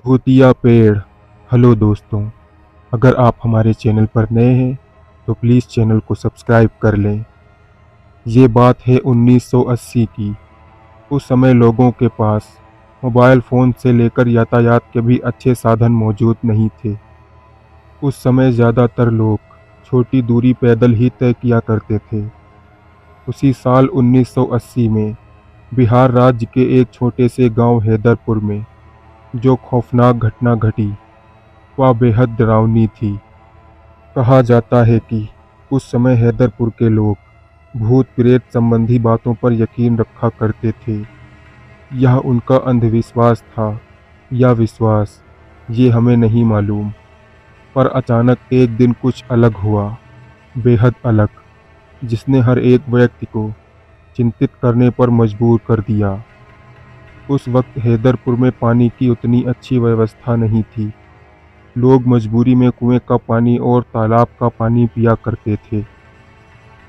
भूतिया पेड़। हेलो दोस्तों, अगर आप हमारे चैनल पर नए हैं तो प्लीज़ चैनल को सब्सक्राइब कर लें। ये बात है 1980 की। उस समय लोगों के पास मोबाइल फ़ोन से लेकर यातायात के भी अच्छे साधन मौजूद नहीं थे। उस समय ज़्यादातर लोग छोटी दूरी पैदल ही तय किया करते थे। उसी साल 1980 में बिहार राज्य के एक छोटे से गांव हैदरपुर में जो खौफनाक घटना घटी वह बेहद डरावनी थी। कहा जाता है कि उस समय हैदरपुर के लोग भूत प्रेत संबंधी बातों पर यकीन रखा करते थे। यह उनका अंधविश्वास था या विश्वास, ये हमें नहीं मालूम। पर अचानक एक दिन कुछ अलग हुआ, बेहद अलग, जिसने हर एक व्यक्ति को चिंतित करने पर मजबूर कर दिया। उस वक्त हैदरपुर में पानी की उतनी अच्छी व्यवस्था नहीं थी। लोग मजबूरी में कुएं का पानी और तालाब का पानी पिया करते थे।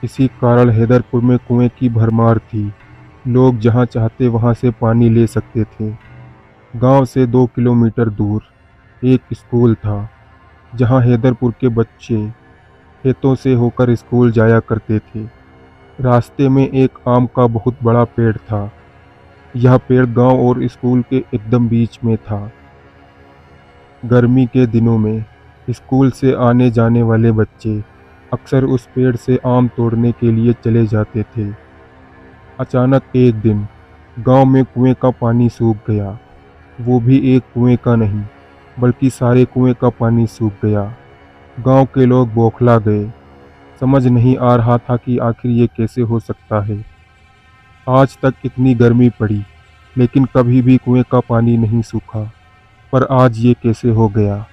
इसी कारण हैदरपुर में कुएं की भरमार थी। लोग जहां चाहते वहां से पानी ले सकते थे। गांव से 2 किलोमीटर दूर एक स्कूल था जहां हैदरपुर के बच्चे खेतों से होकर स्कूल जाया करते थे। रास्ते में एक आम का बहुत बड़ा पेड़ था। यह पेड़ गांव और स्कूल के एकदम बीच में था। गर्मी के दिनों में स्कूल से आने जाने वाले बच्चे अक्सर उस पेड़ से आम तोड़ने के लिए चले जाते थे। अचानक एक दिन गांव में कुएं का पानी सूख गया। वो भी एक कुएं का नहीं, बल्कि सारे कुएं का पानी सूख गया। गांव के लोग बौखला गए। समझ नहीं आ रहा था कि आखिर ये कैसे हो सकता है। आज तक इतनी गर्मी पड़ी लेकिन कभी भी कुएं का पानी नहीं सूखा, पर आज ये कैसे हो गया।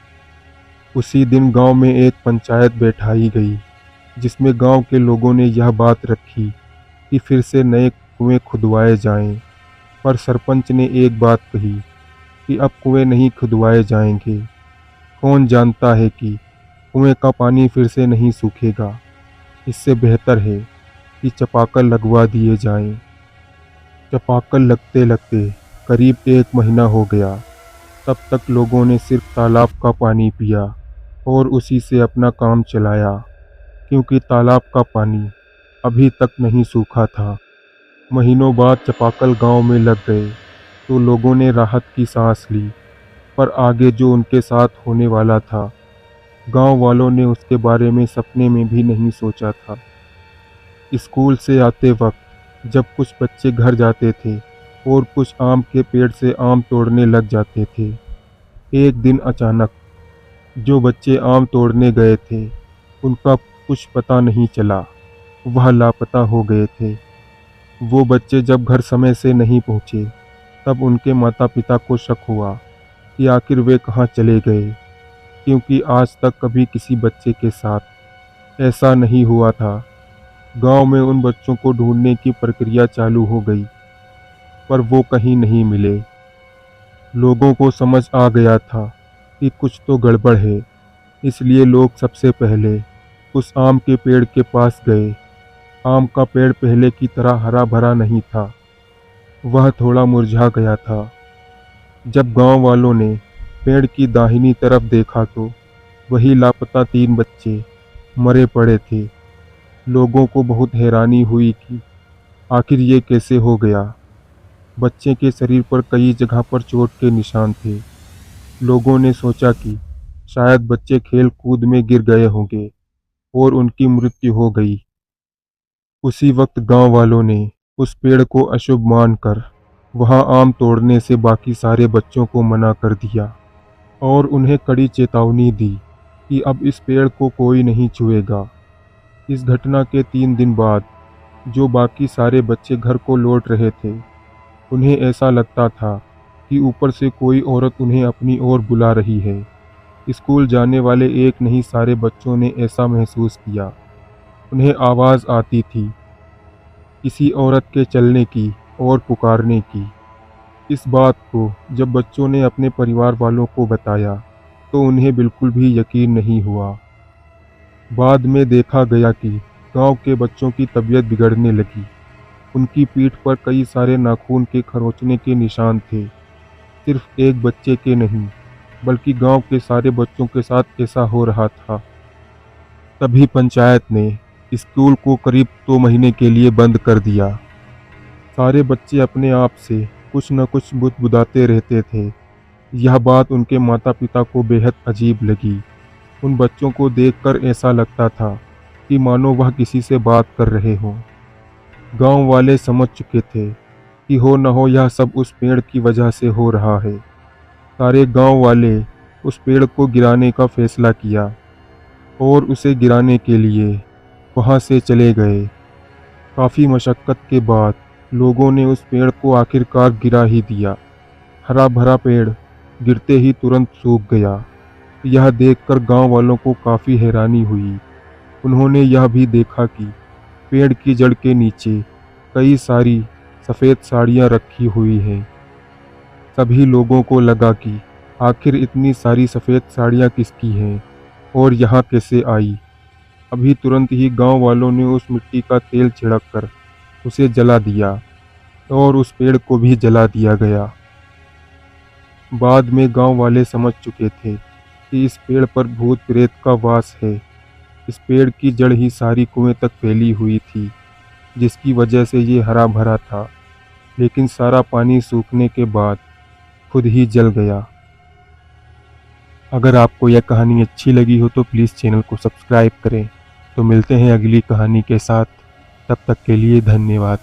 उसी दिन गांव में एक पंचायत बैठाई गई जिसमें गांव के लोगों ने यह बात रखी कि फिर से नए कुएं खुदवाए जाएं। पर सरपंच ने एक बात कही कि अब कुएं नहीं खुदवाए जाएंगे। कौन जानता है कि कुएं का पानी फिर से नहीं सूखेगा। इससे बेहतर है कि चापाकल लगवा दिए जाएं। चापाकल लगते लगते करीब 1 महीना हो गया। तब तक लोगों ने सिर्फ तालाब का पानी पिया और उसी से अपना काम चलाया, क्योंकि तालाब का पानी अभी तक नहीं सूखा था। महीनों बाद चापाकल गांव में लग गए तो लोगों ने राहत की सांस ली। पर आगे जो उनके साथ होने वाला था, गांव वालों ने उसके बारे में सपने में भी नहीं सोचा था। स्कूल से आते वक्त जब कुछ बच्चे घर जाते थे और कुछ आम के पेड़ से आम तोड़ने लग जाते थे, एक दिन अचानक जो बच्चे आम तोड़ने गए थे उनका कुछ पता नहीं चला। वह लापता हो गए थे। वो बच्चे जब घर समय से नहीं पहुँचे तब उनके माता पिता को शक हुआ कि आखिर वे कहाँ चले गए, क्योंकि आज तक कभी किसी बच्चे के साथ ऐसा नहीं हुआ था। गांव में उन बच्चों को ढूंढने की प्रक्रिया चालू हो गई, पर वो कहीं नहीं मिले। लोगों को समझ आ गया था कि कुछ तो गड़बड़ है, इसलिए लोग सबसे पहले उस आम के पेड़ के पास गए। आम का पेड़ पहले की तरह हरा भरा नहीं था, वह थोड़ा मुरझा गया था। जब गांव वालों ने पेड़ की दाहिनी तरफ देखा तो वही लापता 3 बच्चे मरे पड़े थे। लोगों को बहुत हैरानी हुई कि आखिर ये कैसे हो गया। बच्चे के शरीर पर कई जगह पर चोट के निशान थे। लोगों ने सोचा कि शायद बच्चे खेल कूद में गिर गए होंगे और उनकी मृत्यु हो गई। उसी वक्त गांव वालों ने उस पेड़ को अशुभ मानकर वहां आम तोड़ने से बाकी सारे बच्चों को मना कर दिया और उन्हें कड़ी चेतावनी दी कि अब इस पेड़ को कोई नहीं छुएगा। इस घटना के 3 दिन बाद जो बाकी सारे बच्चे घर को लौट रहे थे, उन्हें ऐसा लगता था कि ऊपर से कोई औरत उन्हें अपनी ओर बुला रही है। स्कूल जाने वाले एक नहीं सारे बच्चों ने ऐसा महसूस किया। उन्हें आवाज़ आती थी किसी औरत के चलने की और पुकारने की। इस बात को जब बच्चों ने अपने परिवार वालों को बताया तो उन्हें बिल्कुल भी यकीन नहीं हुआ। बाद में देखा गया कि गांव के बच्चों की तबीयत बिगड़ने लगी। उनकी पीठ पर कई सारे नाखून के खरोंचने के निशान थे। सिर्फ एक बच्चे के नहीं, बल्कि गांव के सारे बच्चों के साथ ऐसा हो रहा था। तभी पंचायत ने स्कूल को करीब 2 महीने के लिए बंद कर दिया। सारे बच्चे अपने आप से कुछ न कुछ बुदबुदाते रहते थे। यह बात उनके माता पिता को बेहद अजीब लगी। उन बच्चों को देखकर ऐसा लगता था कि मानो वह किसी से बात कर रहे हों। गांव वाले समझ चुके थे कि हो न हो यह सब उस पेड़ की वजह से हो रहा है। सारे गांव वाले उस पेड़ को गिराने का फैसला किया और उसे गिराने के लिए वहां से चले गए। काफ़ी मशक्क़त के बाद लोगों ने उस पेड़ को आखिरकार गिरा ही दिया। हरा भरा पेड़ गिरते ही तुरंत सूख गया। यह देखकर गांव वालों को काफ़ी हैरानी हुई। उन्होंने यह भी देखा कि पेड़ की जड़ के नीचे कई सारी सफ़ेद साड़ियाँ रखी हुई हैं। सभी लोगों को लगा कि आखिर इतनी सारी सफ़ेद साड़ियाँ किसकी हैं और यहाँ कैसे आई। अभी तुरंत ही गांव वालों ने उस मिट्टी का तेल छिड़क कर उसे जला दिया और उस पेड़ को भी जला दिया गया। बाद में गांव वाले समझ चुके थे कि इस पेड़ पर भूत प्रेत का वास है। इस पेड़ की जड़ ही सारी कुएं तक फैली हुई थी, जिसकी वजह से ये हरा भरा था। लेकिन सारा पानी सूखने के बाद खुद ही जल गया। अगर आपको यह कहानी अच्छी लगी हो तो प्लीज़ चैनल को सब्सक्राइब करें। तो मिलते हैं अगली कहानी के साथ। तब तक के लिए धन्यवाद।